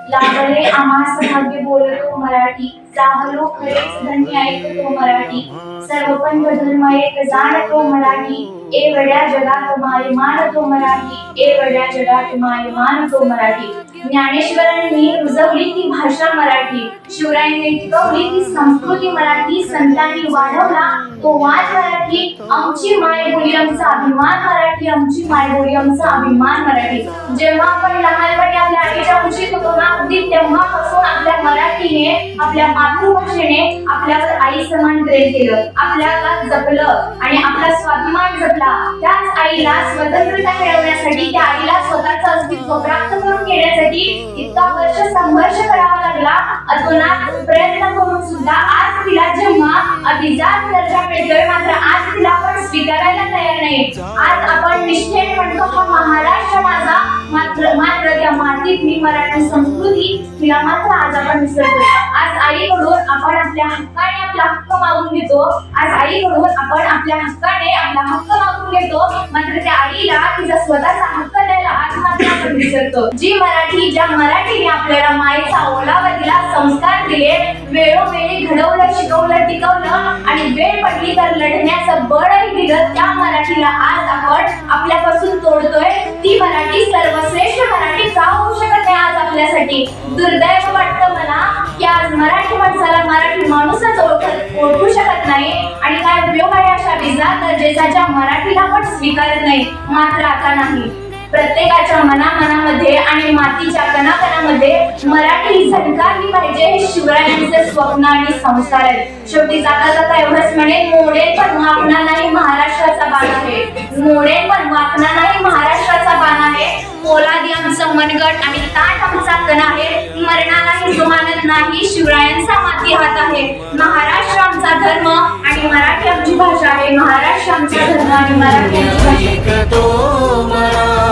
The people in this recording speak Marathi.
लाभले आम्हास भाग्य बोलतो मराठी, जाहलो खरेच धन्य ऐकतो मराठी, सर्व पंथ धर्म एक जाणतो मराठी, एवढ्या जगात माय मानतो मराठी, एवढ्या जगात माय मानतो मराठी। ज्ञानेश्वरांनी रुजवली ती भाषा मराठी, शिवरायांनी टिकवली ती संस्कृती मराठी, संतांनी वाढवला तो वाद मराठी, आमची मायबोली आमचा अभिमान मराठी, आमची मायबोली आमचा अभिमान मराठी। जेव्हा आपण लहानपणी आपल्या आईच्या कुशीत होतो ना, अगदी तेव्हापासून आपल्या मराठीने, आपल्या मातृभाषेने आपल्यावर आई समान प्रेम केलं, आपल्याला जपलं आणि आपला स्वाभिमान जपला। त्याच आईला स्वतंत्रता मिळवण्यासाठी, त्या आईला स्वतःचं अस्तित्व प्राप्त करून घेण्यासाठी इतका वर्ष संघर्ष करावा लागला, अतोनात प्रयत्न करून सुद्धा आज तिला जेव्हा अभिजात दर्जा मिळतोय, मात्र आज तिला आपण स्वीकारायला तयार नाही। आज आपण निश्चय म्हणतो हा महाराष्ट्र माझा, मात्र त्या मातीत मी मराठी संस्कृती तिला मात्र आज आपण विसरतो। आज आईकडून आपण आपल्या हक्काने आपला हक्क मागून घेतो, आज आईकडून आपण आपल्या हक्काने आपला हक्क मागून घेतो, मात्र त्या आईला तिचा स्वतःचा हक्क द्यायला आज मात्र आपण विसरतो। जी मराठी, ज्या मराठीने आपल्याला मायेचा ओलावा दिला, संस्कार दिले, वेळोवेळी घडवलं, शिकवलं, टिकवलं आणि वेळ पडली तर लढण्याचं बळही दिलं, त्या मराठीला आज आपण आपल्यापासून तोडतोय। ती मराठी सर्वश्रेष्ठ मराठी का होऊ शकत नाही आज आपल्यासाठी? दुर्दैव वाटतं मला की आज मराठी माणसाला मराठी माणूसच ओळखू शकत नाही, आणि काय उपयोग आहे अशा विजात दर्जेचा ज्या मराठीला आपण स्वीकारत नाही। मात्र आता नाही, प्रत्येकाच्या मनामध्ये आणि मातीच्या कणाकणामध्ये मराठी झळकाली पाहिजे, हे शिवरायांचे स्वप्न आणि संस्कार आहेत। शेवटी जाता जाता एवढंच म्हणेन, मोडेल पण वाकणार नाही महाराष्ट्राचा बाण आहे, मोडेल पण वाकणार नाही महाराष्ट्राचा बाण आहे। पोलादी आमचं मनगट आणि ताट आमचा कण आहे, मरणालाही जुमानत नाही, शिवरायांचा माती हात आहे। महाराष्ट्र आमचा धर्म आणि मराठी आमची भाषा आहे, महाराष्ट्र आमचा धर्म आणि मराठी आमची भाषा।